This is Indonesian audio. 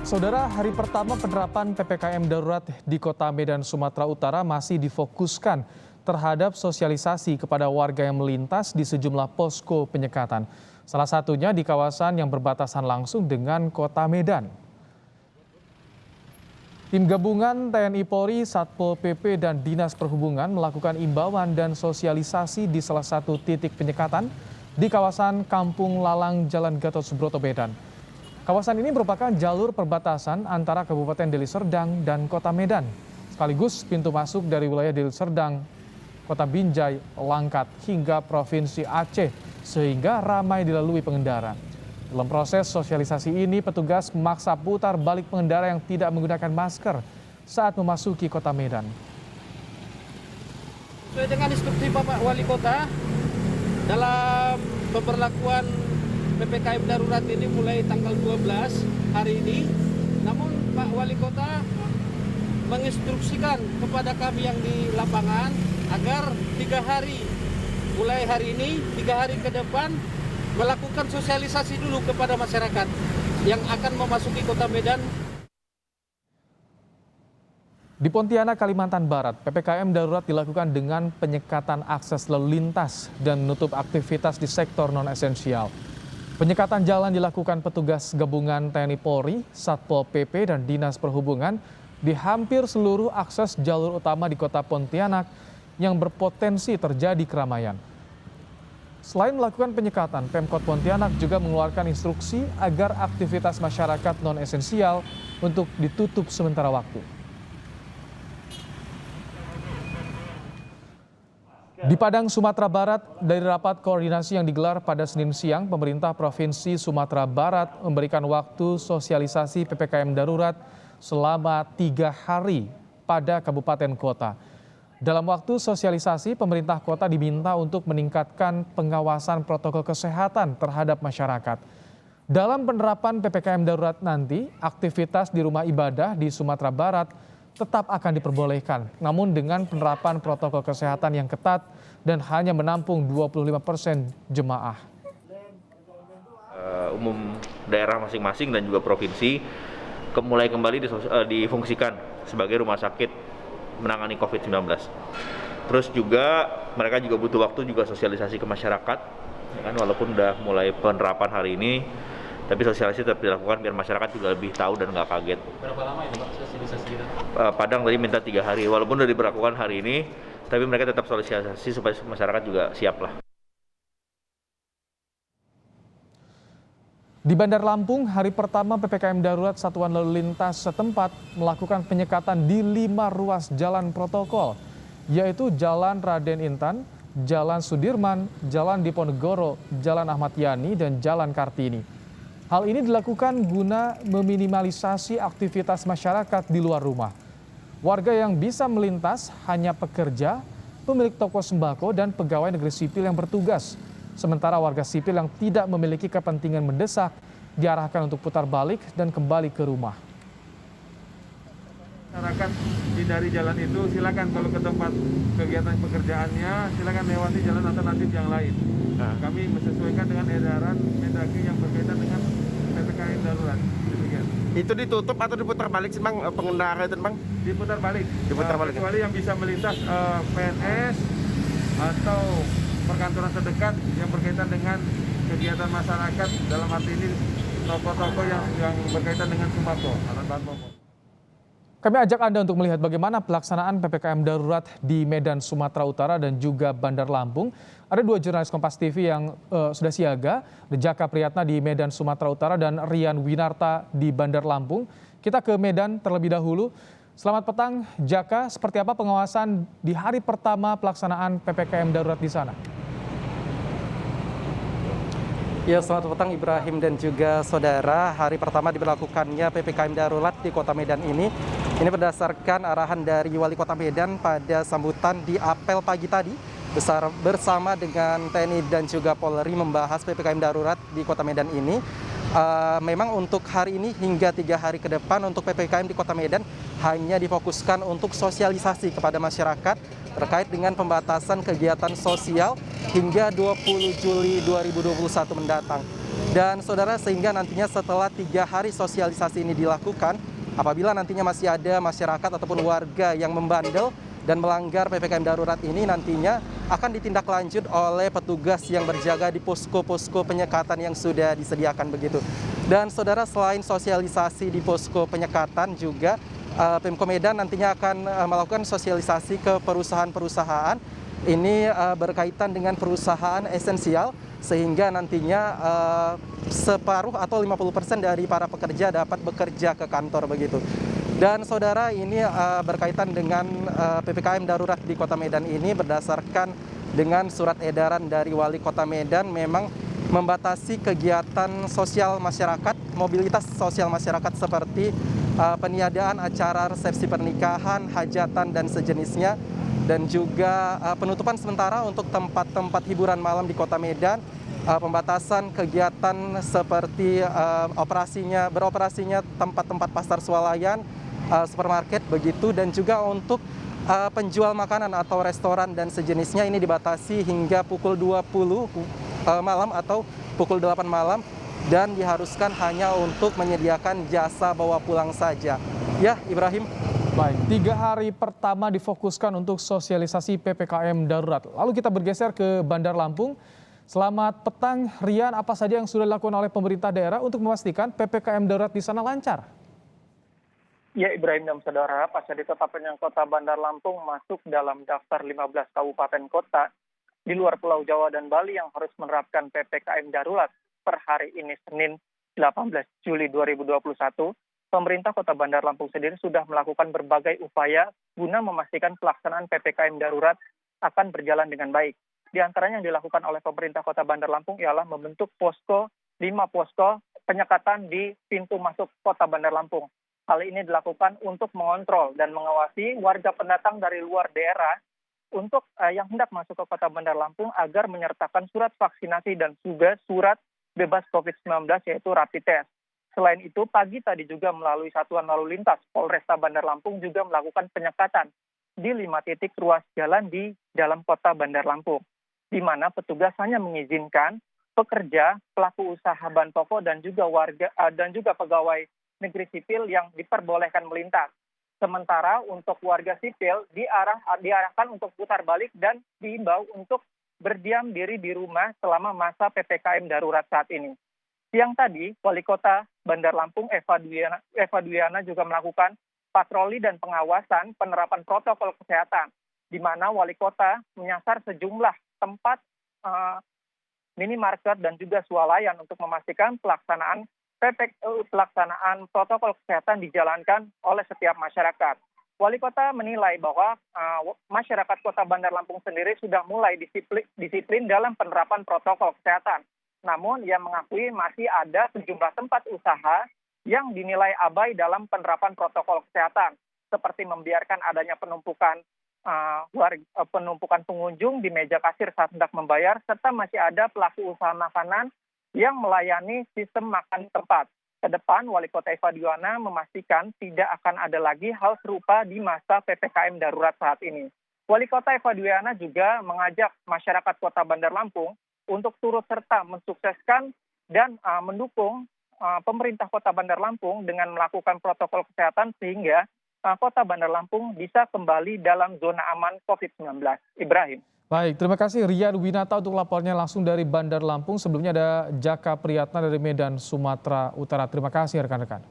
Saudara, hari pertama penerapan PPKM darurat di Kota Medan, Sumatera Utara masih difokuskan terhadap sosialisasi kepada warga yang melintas di sejumlah posko penyekatan. Salah satunya di kawasan yang berbatasan langsung dengan Kota Medan. Tim gabungan TNI Polri, Satpol PP, dan Dinas Perhubungan melakukan imbauan dan sosialisasi di salah satu titik penyekatan di kawasan Kampung Lalang, Jalan Gatot Subroto, Medan. Kawasan ini merupakan jalur perbatasan antara Kabupaten Deli Serdang dan Kota Medan, sekaligus pintu masuk dari wilayah Deli Serdang, Kota Binjai, Langkat, hingga Provinsi Aceh, sehingga ramai dilalui pengendara. Dalam proses sosialisasi ini, petugas memaksa putar balik pengendara yang tidak menggunakan masker saat memasuki Kota Medan. Sesuai dengan instruksi Bapak Wali Kota, dalam pemberlakuan PPKM darurat ini mulai tanggal 12 hari ini, namun Pak Wali Kota menginstruksikan kepada kami yang di lapangan agar 3 hari, mulai hari ini, 3 hari ke depan, melakukan sosialisasi dulu kepada masyarakat yang akan memasuki Kota Medan. Di Pontianak, Kalimantan Barat, PPKM darurat dilakukan dengan penyekatan akses lalu lintas dan menutup aktivitas di sektor non-esensial. Penyekatan jalan dilakukan petugas gabungan TNI Polri, Satpol PP, dan Dinas Perhubungan di hampir seluruh akses jalur utama di Kota Pontianak yang berpotensi terjadi keramaian. Selain melakukan penyekatan, Pemkot Pontianak juga mengeluarkan instruksi agar aktivitas masyarakat non-esensial untuk ditutup sementara waktu. Di Padang, Sumatera Barat, dari rapat koordinasi yang digelar pada Senin siang, pemerintah Provinsi Sumatera Barat memberikan waktu sosialisasi PPKM darurat selama 3 hari pada kabupaten kota. Dalam waktu sosialisasi, pemerintah kota diminta untuk meningkatkan pengawasan protokol kesehatan terhadap masyarakat. Dalam penerapan PPKM darurat nanti, aktivitas di rumah ibadah di Sumatera Barat tetap akan diperbolehkan, namun dengan penerapan protokol kesehatan yang ketat dan hanya menampung 25% jemaah. Umum daerah masing-masing dan juga provinsi mulai kembali difungsikan sebagai rumah sakit menangani COVID-19. Terus juga mereka juga butuh waktu juga sosialisasi ke masyarakat, ya kan, walaupun udah mulai penerapan hari ini, tapi sosialisasi tetap dilakukan biar masyarakat juga lebih tahu dan nggak kaget. Berapa lama itu Pak sosialisasi kita? Padang tadi minta 3 hari, walaupun udah diberlakukan hari ini, tapi mereka tetap sosialisasi supaya masyarakat juga siap lah. Di Bandar Lampung, hari pertama PPKM darurat Satuan Lalu Lintas setempat melakukan penyekatan di 5 ruas jalan protokol, yaitu Jalan Raden Intan, Jalan Sudirman, Jalan Diponegoro, Jalan Ahmad Yani, dan Jalan Kartini. Hal ini dilakukan guna meminimalisasi aktivitas masyarakat di luar rumah. Warga yang bisa melintas hanya pekerja, pemilik toko sembako, dan pegawai negeri sipil yang bertugas. Sementara warga sipil yang tidak memiliki kepentingan mendesak diarahkan untuk putar balik dan kembali ke rumah. Masyarakat hindari jalan itu, silakan kalau ke tempat kegiatan pekerjaannya, silakan lewati jalan alternatif yang lain. Kami menyesuaikan dengan edaran Mendagri yang berkaitan dengan PPKM darurat. Demikian. Itu ditutup atau diputar balik sih Bang, pengendara itu Bang? Diputar balik. Diputar balik. Kecuali yang bisa melintas PNS atau perkantoran terdekat yang berkaitan dengan kegiatan masyarakat, dalam arti ini toko-toko yang berkaitan dengan sembako, alat bahan pokok. Kami ajak Anda untuk melihat bagaimana pelaksanaan PPKM darurat di Medan, Sumatera Utara dan juga Bandar Lampung. Ada 2 jurnalis Kompas TV yang sudah siaga, Jaka Priyatna di Medan, Sumatera Utara, dan Rian Winarta di Bandar Lampung. Kita ke Medan terlebih dahulu. Selamat petang, Jaka. Seperti apa pengawasan di hari pertama pelaksanaan PPKM darurat di sana? Ya, selamat petang Ibrahim dan juga saudara. Hari pertama diberlakukannya PPKM darurat di Kota Medan ini berdasarkan arahan dari Wali Kota Medan pada sambutan di apel pagi tadi bersama dengan TNI dan juga Polri membahas PPKM darurat di Kota Medan ini. Memang untuk hari ini hingga 3 hari ke depan untuk PPKM di Kota Medan hanya difokuskan untuk sosialisasi kepada masyarakat terkait dengan pembatasan kegiatan sosial hingga 20 Juli 2021 mendatang. Dan saudara, sehingga nantinya setelah 3 hari sosialisasi ini dilakukan, apabila nantinya masih ada masyarakat ataupun warga yang membandel dan melanggar PPKM darurat ini, nantinya akan ditindaklanjut oleh petugas yang berjaga di posko-posko penyekatan yang sudah disediakan begitu. Dan saudara, selain sosialisasi di posko penyekatan juga Pemko Medan nantinya akan melakukan sosialisasi ke perusahaan-perusahaan. Ini berkaitan dengan perusahaan esensial, sehingga nantinya separuh atau 50% dari para pekerja dapat bekerja ke kantor begitu. Dan saudara, ini berkaitan dengan PPKM darurat di Kota Medan ini berdasarkan dengan surat edaran dari Wali Kota Medan memang membatasi kegiatan sosial masyarakat, mobilitas sosial masyarakat seperti peniadaan acara resepsi pernikahan, hajatan dan sejenisnya, dan juga penutupan sementara untuk tempat-tempat hiburan malam di Kota Medan, pembatasan kegiatan seperti beroperasinya tempat-tempat pasar swalayan, supermarket begitu, dan juga untuk penjual makanan atau restoran dan sejenisnya ini dibatasi hingga pukul 20 malam atau pukul 8 malam, dan diharuskan hanya untuk menyediakan jasa bawa pulang saja. Ya, Ibrahim. Baik, 3 hari pertama difokuskan untuk sosialisasi PPKM darurat. Lalu kita bergeser ke Bandar Lampung. Selamat petang, Rian. Apa saja yang sudah dilakukan oleh pemerintah daerah untuk memastikan PPKM darurat di sana lancar? Ya, Ibrahim dan saudara, pasca ditetapkannya Kota Bandar Lampung masuk dalam daftar 15 kabupaten kota di luar Pulau Jawa dan Bali yang harus menerapkan PPKM darurat per hari ini Senin 18 Juli 2021, pemerintah Kota Bandar Lampung sendiri sudah melakukan berbagai upaya guna memastikan pelaksanaan PPKM darurat akan berjalan dengan baik. Di antaranya yang dilakukan oleh pemerintah Kota Bandar Lampung ialah membentuk 5 posko penyekatan di pintu masuk Kota Bandar Lampung. Hal ini dilakukan untuk mengontrol dan mengawasi warga pendatang dari luar daerah untuk yang hendak masuk ke Kota Bandar Lampung agar menyertakan surat vaksinasi dan juga surat bebas COVID-19 yaitu rapid test. Selain itu, pagi tadi juga melalui Satuan Lalu Lintas Polresta Bandar Lampung juga melakukan penyekatan di 5 titik ruas jalan di dalam Kota Bandar Lampung, di mana petugas hanya mengizinkan pekerja, pelaku usaha bahan pokok dan juga warga dan juga pegawai negeri sipil yang diperbolehkan melintas. Sementara untuk warga sipil diarahkan untuk putar balik dan diimbau untuk berdiam diri di rumah selama masa PPKM darurat saat ini. Siang tadi, Wali Kota Bandar Lampung Eva Duyana juga melakukan patroli dan pengawasan penerapan protokol kesehatan, di mana Wali Kota menyasar sejumlah tempat minimarket dan juga swalayan untuk memastikan pelaksanaan protokol kesehatan dijalankan oleh setiap masyarakat. Wali Kota menilai bahwa masyarakat Kota Bandar Lampung sendiri sudah mulai disiplin dalam penerapan protokol kesehatan. Namun ia mengakui masih ada sejumlah tempat usaha yang dinilai abai dalam penerapan protokol kesehatan, seperti membiarkan adanya penumpukan pengunjung di meja kasir saat hendak membayar, serta masih ada pelaku usaha makanan yang melayani sistem makan tempat. Ke depan, Wali Kota Eva Duyana memastikan tidak akan ada lagi hal serupa di masa PPKM darurat saat ini. Wali Kota Eva Duyana juga mengajak masyarakat Kota Bandar Lampung untuk turut serta mensukseskan dan mendukung pemerintah Kota Bandar Lampung dengan melakukan protokol kesehatan sehingga Kota Bandar Lampung bisa kembali dalam zona aman COVID-19. Ibrahim. Baik, terima kasih Rian Winata untuk lapornya langsung dari Bandar Lampung. Sebelumnya ada Jaka Priyatna dari Medan, Sumatera Utara. Terima kasih rekan-rekan.